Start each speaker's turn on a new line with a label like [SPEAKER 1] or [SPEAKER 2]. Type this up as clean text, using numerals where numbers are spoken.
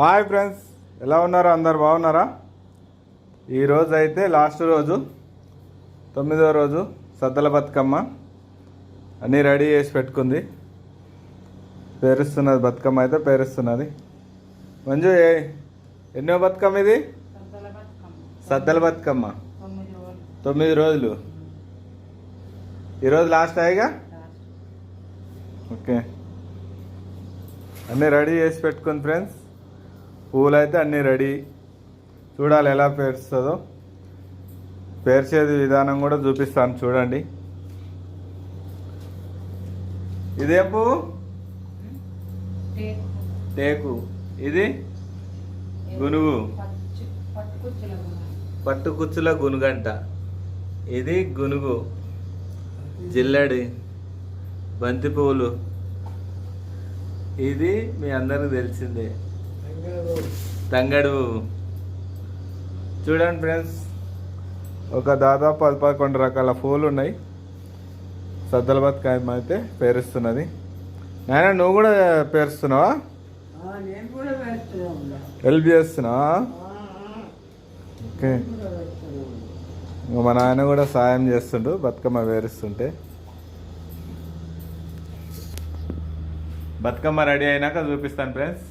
[SPEAKER 1] Hi friends, ఎలా ఉన్నారా? అందరు బాగున్నారా? ఈరోజు అయితే లాస్ట్ రోజు, 9వ రోజు సద్దల బతుకమ్మ అన్నీ రెడీ చేసి పెట్టుకుంది. పేరుస్తున్నది బతుకమ్మ, అయితే పేరుస్తున్నది. మంజు, ఎన్నో బతుకమ్మ ఇది? సద్దల బతుకమ్మ 9 రోజులు. ఈరోజు లాస్ట్ అయ్యగా. ఓకే, అన్నీ రెడీ చేసి పెట్టుకుంది ఫ్రెండ్స్. పూలు అయితే అన్నీ రెడీ. చూడాలి ఎలా పేరుస్తుందో. పేర్చేది విధానం కూడా చూపిస్తాను, చూడండి. ఇదేం పువ్వు? టేకు. ఇది గునుగు, పట్టు కుచ్చుల గునుగంట. ఇది గునుగు, జిల్లడి, బంతి పువ్వులు. ఇది మీ అందరికి తెలిసిందే, తంగడు. చూడండి ఫ్రెండ్స్, ఒక దాదాపు 11 రకాల పూలు ఉన్నాయి. సద్దల బతుకమ్మ అయితే పేరుస్తున్నది. నాయన, నువ్వు కూడా పేరుస్తున్నావా? హెల్ప్ చేస్తున్నావా? ఓకే. మా నాయన కూడా సాయం చేస్తుండు బతుకమ్మ పేరుస్తుంటే. బతుకమ్మ రెడీ అయినాక చూపిస్తాను ఫ్రెండ్స్.